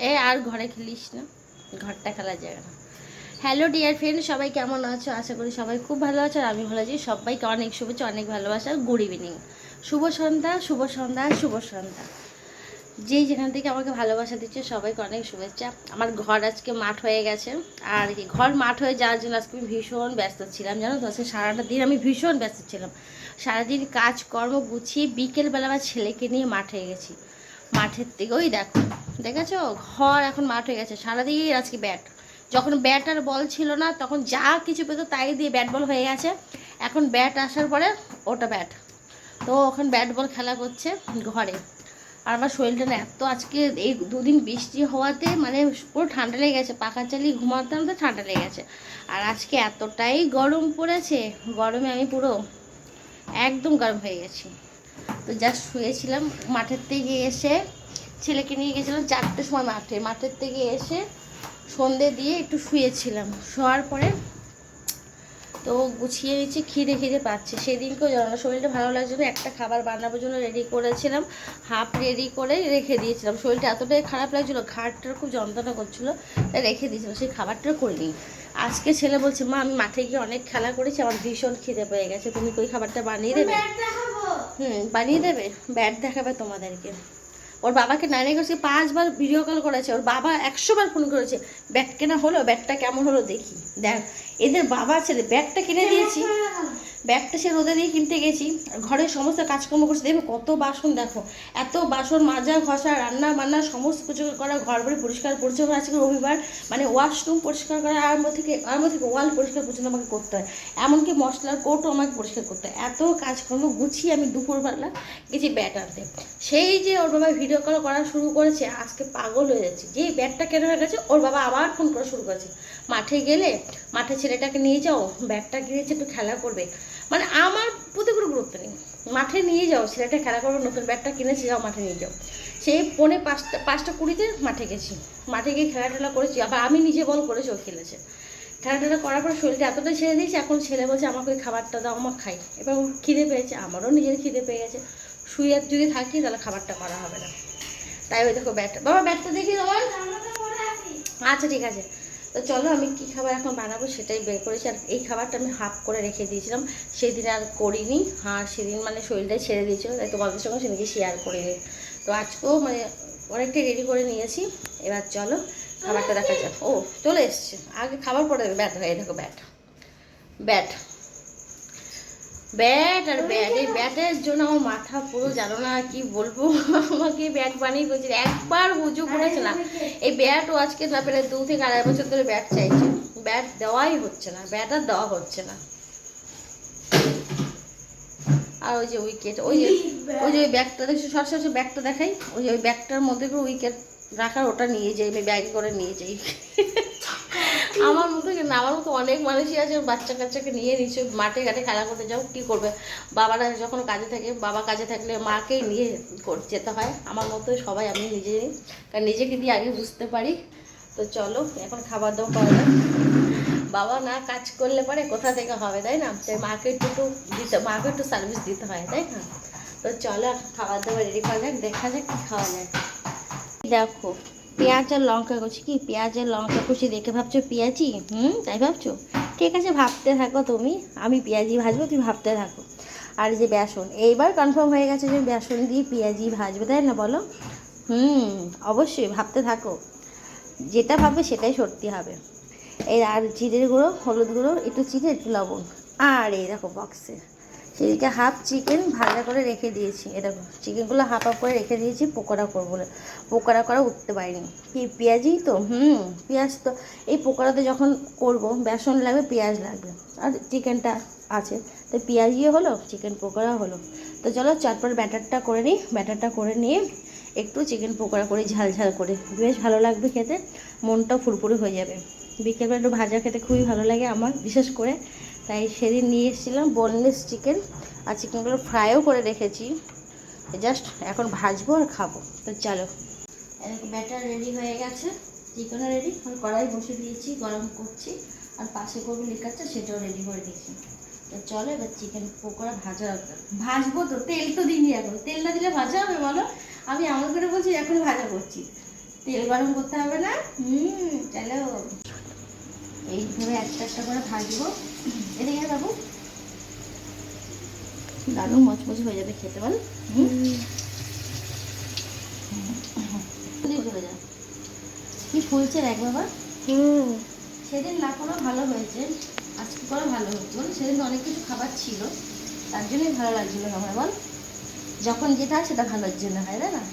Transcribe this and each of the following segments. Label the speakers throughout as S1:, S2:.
S1: এ আর ঘরে খেলিস না, ঘরটা খেলার জায়গা না। হ্যালো ডিয়ার ফ্রেন্ড, সবাই কেমন আছো? আশা করি সবাই খুব ভালো আছো, আর আমি ভালো আছি। সবাইকে অনেক শুভেচ্ছা, অনেক ভালোবাসা, গুড ইভিনিং, শুভ সন্ধ্যা, শুভ সন্ধ্যা, শুভ সন্ধ্যা। যেই যেখান থেকে আমাকে ভালোবাসা দিচ্ছে সবাইকে অনেক শুভেচ্ছা। আমার ঘর আজকে মাঠ হয়ে গেছে, আর কি ঘর মাঠ হয়ে যাওয়ার জন্য আজকে আমি ভীষণ ব্যস্ত ছিলাম, জানো তো। আজকে সারাটা দিন আমি ভীষণ ব্যস্ত ছিলাম। সারাদিন কাজকর্ম গুছিয়ে বিকেলবেলা আমার ছেলেকে নিয়ে মাঠে গেছি। মাঠের থেকে ওই দেখো, দেখেছো, ঘর এখন মাঠ হয়ে গেছে। সারাদিন আজকে ব্যাট, যখন ব্যাট আর বল ছিল না তখন যা কিছু পেতো তাই দিয়ে ব্যাট বল হয়ে গেছে। এখন ব্যাট আসার পরে ওটা ব্যাট, তো এখন ব্যাট বল খেলা করছে ঘরে। আর আমার শরীরটা না এত আজকে এই দুদিন বৃষ্টি হওয়াতে মানে পুরো ঠান্ডা লেগে গেছে, পাখা চালিয়ে ঘুমাতাম তো ঠান্ডা লেগে গেছে। আর আজকে এতটাই গরম পড়েছে, গরমে আমি পুরো একদম গরম হয়ে গেছি। তো জাস্ট শুয়েছিলাম, মাঠের থেকে এসে ছেলেকে নিয়ে গেছিলাম 4টের সময় মাঠের থেকে এসে সন্ধে দিয়ে একটু শুয়েছিলাম। শোয়ার পরে তো গুছিয়ে নিচ্ছি, খিদে খিদে পাচ্ছে। সেদিনকেও জানো না, শরীরটা ভালো লাগছে না, একটা খাবার বানানোর জন্য রেডি করেছিলাম, হাফ রেডি করে রেখে দিয়েছিলাম। শরীরটা এতটাই খারাপ লাগছিলো, ঘাড়টার খুব যন্ত্রণা করছিলো, তাই রেখে দিয়েছিলাম, সেই খাবারটাও করিনি। আজকে ছেলে বলছে, মা আমি মাঠে গিয়ে অনেক খেলা করেছি, আমার ভীষণ খিদে পেয়ে গেছে, তুমি ওই খাবারটা বানিয়ে দেবে? বানিয়ে দেবে। ব্যাট দেখাবে তোমাদেরকে। ওর বাবাকে নাইনে কাছে 5বার ভিডিও কল করেছে, ওর বাবা 100বার ফোন করেছে, ব্যাট কেনা হলো, ব্যাটটা কেমন হলো দেখি। দেখ, এদের বাবা ছেলে ব্যাগটা কিনে দিয়েছি, ব্যাগটা সে রোদে দিয়ে কিনতে গেছি, আর ঘরের সমস্ত কাজকর্ম করছে। দেখো কত বাসন, দেখো এত বাসন, মাজা ঘষা, রান্না বান্না সমস্ত কিছু করা, ঘর বাড়ি পরিষ্কার পরিচ্ছন্ন। আজকে রবিবার, মানে ওয়াশরুম পরিষ্কার করা, আরম্ভ থেকে ওয়াল পরিষ্কার পরিচ্ছন্ন আমাকে করতে হয়, এমনকি মশলার কোটও আমাকে পরিষ্কার করতে হয়। এত কাজকর্ম গুছিয়ে আমি দুপুরবেলা গেছি ব্যাট আনতে। সেই যে ওর বাবা ভিডিও কল করা শুরু করেছে, আজকে পাগল হয়ে যাচ্ছে। যেই ব্যাটটা কেনা হয়ে গেছে, ওর বাবা আবার ফোন করা শুরু করেছে, মাঠে গেলে মাঠে ছেলেটাকে নিয়ে যাও, ব্যাটটা কিনেছে একটু খেলা করবে। মানে আমার প্রতি কোনো গুরুত্ব নেই, মাঠে নিয়ে যাও, ছেলেটা খেলা করবে, নতুন ব্যাটটা কিনেছে, যাও মাঠে নিয়ে যাও। সেই 5:20 মাঠে গেছি, মাঠে গিয়ে খেলা টেলা করেছি, আবার আমি নিজে বল করেছি, ও খেলেছে। খেলা টেলা করার পর শরীরটা এতটা ছেড়ে দিয়েছি, এখন ছেলে বলছে আমাকে ওই খাবারটা দাও, আমার খাই। এবার খিদে পেয়েছে, আমারও নিজের খিদে পেয়ে গেছে। শুয়ে যদি থাকি তাহলে খাবারটা করা হবে না, তাই ওই দেখো ব্যাট। বাবা ব্যাটটা দেখি তোমার। আচ্ছা ঠিক আছে, তো চলো আমি কী খাবার এখন বানাবো সেটাই বের করেছি। আর এই খাবারটা আমি হাফ করে রেখে দিয়েছিলাম, সেদিন আর করিনি। আর সেদিন মানে শরীরটাই ছেড়ে দিয়েছিল, তাই তোমাদের সঙ্গে সেদিনকে শেয়ার করিনি। তো আজকেও মানে অনেকটাই রেডি করে নিয়েছি। এবার চলো খাবারটা দেখা যাক। ও চলে এসছে, আগে খাবার পরে ব্যাট হয়ে, দেখো ব্যাট, ব্যাট, ব্যাট আর ব্যাট। এই ব্যাটের জন্য আমার মাথা পুরো, জানো না কি বলবো। আমাকে ব্যাট বানিয়ে করেছিল, একবার হুজু করেছে না। এই ব্যাটও আজকে না পেলে 2 থেকে 2.5 বছর ধরে ব্যাট চাইছে, ব্যাট দেওয়াই হচ্ছে না, ব্যাট আর দেওয়া হচ্ছে না। আর ওই যে উইকেট, ওই যে ব্যাগটা দেখছি, সরাসরি ব্যাগটা দেখাই, ওই যে ওই ব্যাগটার মধ্যে করে উইকেট রাখার, ওটা নিয়ে যাই, আমি ব্যাগে করে নিয়ে যাই। আমার মতো না, আমার মতো অনেক মানুষই আছে বাচ্চা কাচ্চাকে নিয়ে নিচে মাঠে ঘাটে খেলা করতে যাও, কী করবে, বাবারা যখন কাজে থাকে, বাবা কাজে থাকলে মাকেই নিয়ে যেতে হয়। আমার মতো সবাই আমি নিজে নিই, কারণ নিজেকে দিয়ে আগে বুঝতে পারি। তো চলো এখন খাবার দাবার করা যাক। বাবা না কাজ করলে পরে কোথা থেকে হবে, তাই না? তাই মাকে একটু মাকে একটু সার্ভিস দিতে হয়, তাই না? তো চলো খাবার দাবার রেডি করা যাক, দেখা যাক কী খাওয়া যায়। দেখো পেঁয়াজ আর লঙ্কা কুচি, কি পেঁয়াজ আর লঙ্কা কুচি দেখে ভাবছো পেঁয়াজি? তাই ভাবছো? ঠিক আছে, ভাবতে থাকো তুমি, আমি পেঁয়াজি ভাজবো, তুমি ভাবতে থাকো। আর যে বেসন, এইবার কনফার্ম হয়ে গেছে যে বেসন দিয়ে পেঁয়াজি ভাজবে, তাই না বলো? অবশ্যই ভাবতে থাকো, যেটা ভাববে সেটাই সত্যি হবে। এই আর জিরের গুঁড়ো, হলুদ গুঁড়ো, একটু চিনি, একটু লবণ, আর এই দেখো বক্সে সেদিকে হাফ চিকেন ভাজা করে রেখে দিয়েছি। এ দেখো চিকেনগুলো হাফ হাফ করে রেখে দিয়েছি পকোড়া করবো বলে। পকোড়া করা উঠতে পারিনি, কি পেঁয়াজই তো, পেঁয়াজ তো এই পকোড়াতে যখন করব বেসন লাগবে, পেঁয়াজ লাগবে, আর চিকেনটা আছে, তাই পেঁয়াজিও হলো, চিকেন পকোড়া হলো। তো চলো চটপট ব্যাটারটা করে নিই, ব্যাটারটা করে নিয়ে একটু চিকেন পকোড়া করে ঝাল ঝাল করে, বেশ ভালো লাগবে খেতে, মনটাও ফুরফুরে হয়ে যাবে। বিকেলবেলা একটু ভাজা খেতে খুবই ভালো লাগে আমার, বিশেষ করে। তাই সেদিন নিয়ে এসেছিলাম বোনলেস চিকেন, আর চিকেনগুলো ফ্রাইও করে রেখেছি, জাস্ট এখন ভাজবো আর খাবো। তো চলো, ব্যাটার রেডি হয়ে গেছে, চিকেনও রেডি, আর কড়াই বসে দিয়েছি, গরম করছি, আর পাশে করবো লিকারটা, সেটাও রেডি করে দিয়েছি। তো চলো এবার চিকেন পকোড়া ভাজবো। তো তেল তো দিইনি এখন, তেল না দিলে ভাজা হবে বলো? আমি এমন করে বলছি এখন ভাজা করছি, তেল গরম করতে হবে না। চলো এইভাবে একটা একটা করে ভাজবো। এদিকে বাবু দারুণ মচমচ হয়ে যাবে খেতে, বল। চলে যা, কি ফুলছে দেখ বাবা। সেদিন না কোনো ভালো হয়েছে, আজকে করে ভালো হয়েছে বল। সেদিন অনেক কিছু খাবার ছিল, তার জন্যই ভালো লাগছিল আমার, বল। যখন যেটা হয় সেটা ভালোর জন্য হয়, তাই না?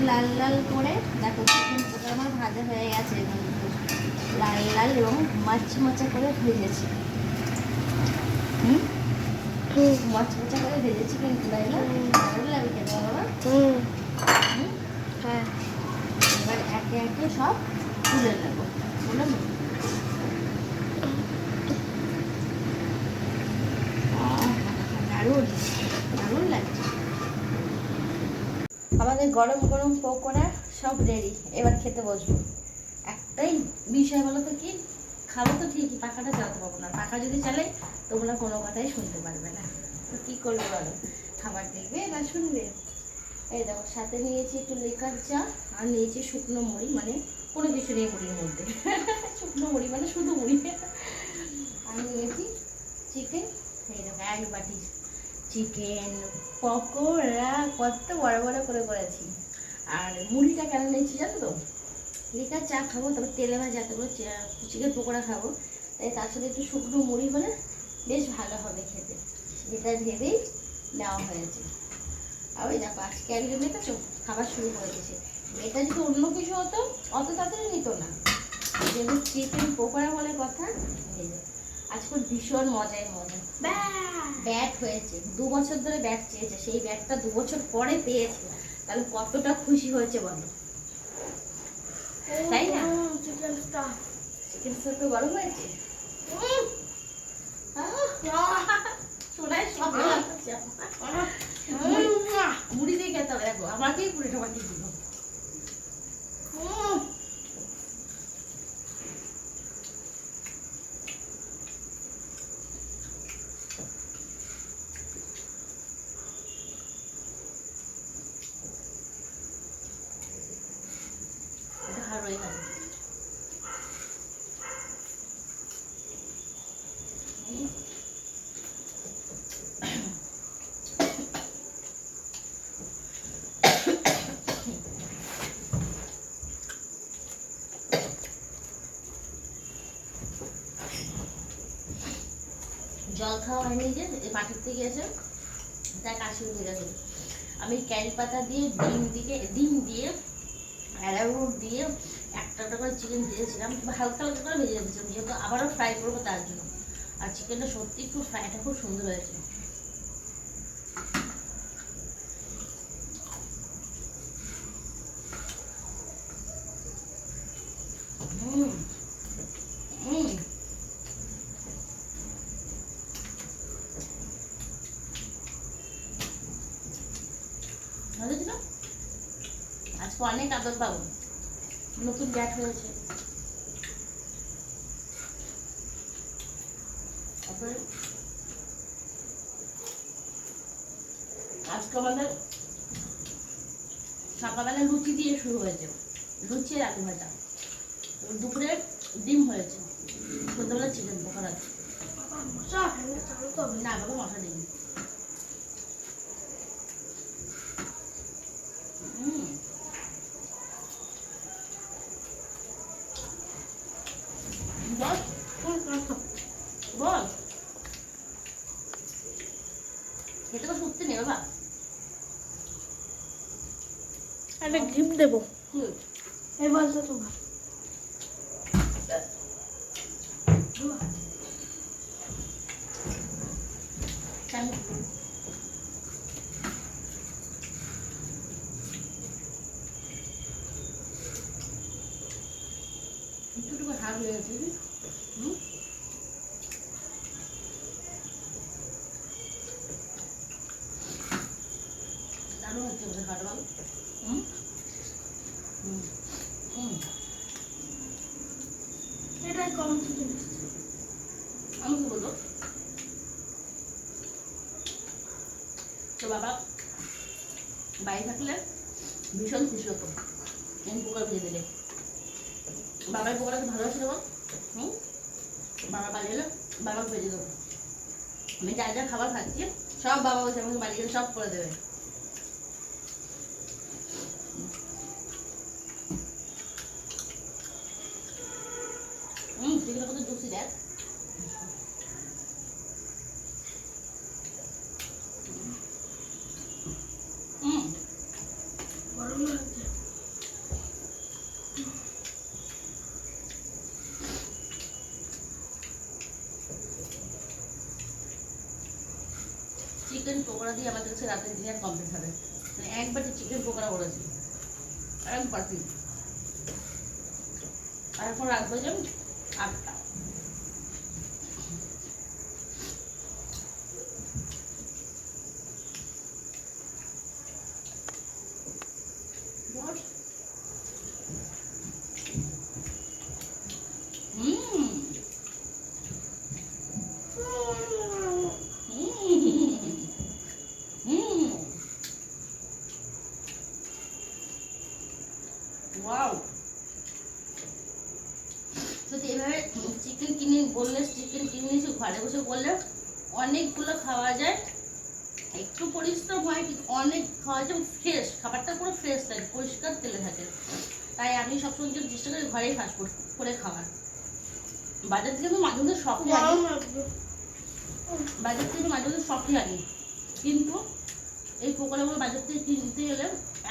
S1: লাল লাল করে দেখো চিকেন আমার ভাজা হয়ে গেছে, লাল লাল এবং মচমচা করে ভেজেছি। মচমচা করে ভেজেছি কিন্তু, তাই না? ভালো লাগে খেতে বাবা। হ্যাঁ, এবার একে একে সব তুলে নেবো, বলে নেবো। দারুণ দারুণ লাগছে। আমাদের গরম গরম পকোড়া সব রেডি, এবার খেতে বসবো। একটাই বিষয় বলো তো, কি খাবো তো ঠিকই, পাখাটা চালাতে পারবো না। পাখা যদি চালাই তোমরা কোনো কথাই শুনতে পারবে না, তো কী করবে বলো? খাবার দেখবে না শুনবে? এই দেখো, সাথে নিয়েছি একটু লেকার চা, আর নিয়েছি শুকনো মুড়ি, মানে কোনো কিছু নেই মুড়ির মধ্যে। শুকনো মুড়ি মানে শুধু মুড়ি। আর নিয়েছি চিকেন, এই দেখো এক বাটি চিকেন পকোড়া, কত বড় বড় করে করেছি। আর মুড়িটা কেন নিয়েছি জানো তো? লিকার চা খাবো, তারপর তেলে ভাজা এতগুলো চিকেন পকোড়া খাবো, তাই তার সাথে একটু শুকনো মুড়ি হলে বেশ ভালো হবে খেতে, যেটা ভেবেই নেওয়া হয়েছে। আর ওই দেখো আজকে একজন দেখেছো খাবার শুরু করে দিয়েছে। এটা যদি অন্য কিছু হতো অত তাড়াতাড়ি নিত না, যেহেতু চিকেন পকোড়া বলে কথা। আজকে ভীষণ মজাই মজা। ব্যাট হয়েছে, 2 বছর ধরে ব্যাট চেয়েছে, সেই ব্যাটটা 2 বছর পরে পেয়েছে, তাহলে কতটা খুশি হয়েছে বলো, তাই না? চিকেন তো গরম হয়েছে, মুড়ি দিয়ে খেতে হবে। দেখো আমাকেই পুরি ঠোকাতে দিল। ভালোই লাগে। জল খাওয়া হয়নি, যে মাটির থেকে এসে তার কাশি উঠে গেছে। আমি ক্যারি পাতা দিয়ে ডিম দিয়ে অ্যারারুট দিয়ে একটা করে চিকেন ভেজেছিলাম, হালকা হালকা করে ভেজে রেখেছিলাম, যেহেতু আবারও ফ্রাই করবো তার জন্য। আর চিকেনটা সত্যি খুব ফ্রাইটা খুব সুন্দর হয়েছে। আজকে অনেক আদর পাবো, নতুন ব্যাট হয়েছে। তারপরে আজকে আমাদের সকালবেলা লুচি দিয়ে শুরু হয়েছে, লুচি আর আলু ভাজা। দুপুরে ডিম হয়েছে, সন্ধ্যাবেলা চিকেন পকোড়া। না বাবা, মশলা দিইনি। বল খেতে তো সত্যি নেই বাবা,
S2: একটা গিফট দেবো। এই বলতো তোমার
S1: একটু হার হয়ে গেছে। দারুণ হচ্ছে ওদের খাওয়াটা বলো।
S2: এটাই কম চিকেন।
S1: আমি কি বলবো তো বাবা, বাড়ি থাকলে ভীষণ খুশি হতো আমি পোকার ভেজে দিলে। বাবার পোকাটাকে ভালোবাসে দেবো। বাবা বাড়ি এলো বাবা ভেজে দেবো। আমি যা যা খাবার খাচ্ছি সব বাবা বসে আমাকে বাড়ি গেলে সব করে দেবে। চিকেন কত জুসি দেখ।
S2: গরম লাগছে।
S1: চিকেন পকোড়া দিয়ে আমাদের কাছে রাতের ডিনার কমপ্লিট হবে। মানে এক বাটি চিকেন পকোড়া করেছি, এক বাটি। আর এখন রাত বাজে 8টা। ওয়াও, যদি এভাবে চিকেন কিনে বললে চিকেন কিনে এসে ঘরে বসে বললে অনেকগুলো খাওয়া যায়। একটু পরিশ্রম হয় কিন্তু অনেক খাওয়া যায়। ফ্রেশ খাবারটা পুরো ফ্রেশ থাকে, পরিষ্কার তেলে থাকে। তাই আমি সবসময় চেষ্টা করি ঘরেই ফাস্টফুড করে খাওয়ার। বাজার থেকে আমি মাঝে মধ্যে শখে আনি, বাজার থেকে মাঝে মধ্যে শখে আনি, কিন্তু এই পকোড়াগুলো বাজার থেকে কিনতে গেলে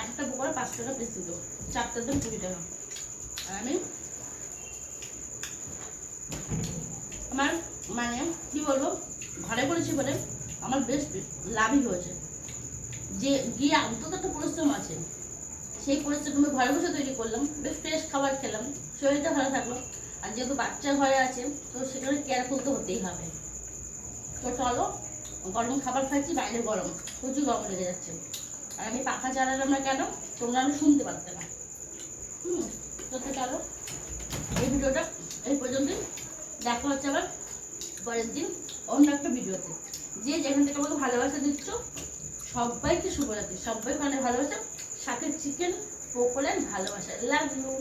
S1: একটা পকোড়া 5 টাকা পিস দিত, 4টার দাম 20 টাকা। আর আমি আমার মানে কি বলবো, ঘরে করেছি বলে আমার বেশ লাভই হয়েছে। যে গিয়ে অন্তত একটা পরিশ্রম আছে, সেই পরিশ্রম আমি ঘরে বসে তৈরি করলাম, বেশ ফ্রেশ খাবার খেলাম, শরীরটা ভালো থাকলো। আর যেহেতু বাচ্চা ঘরে আছে তো সেখানে কেয়ারফুল তো হতেই হবে। তো চলো, গরম খাবার খাচ্ছি, বাইরে গরম, প্রচুর গরম লেগে যাচ্ছে। আর আমি পাখা চালালাম না কেন তোমরা আমি শুনতে পারতে না। তো চলো এই ভিডিওটা এই পর্যন্তই। দেখা হচ্ছে আবার পরের দিন অন্য একটা ভিডিওতে। যে যেখান থেকে আমাকে ভালোবাসা দিচ্ছ সবাইকে শুভরাত্রি, সবাইকে অনেক ভালোবাসা, সাথে চিকেন পকোড়ার ভালোবাসা। Love you.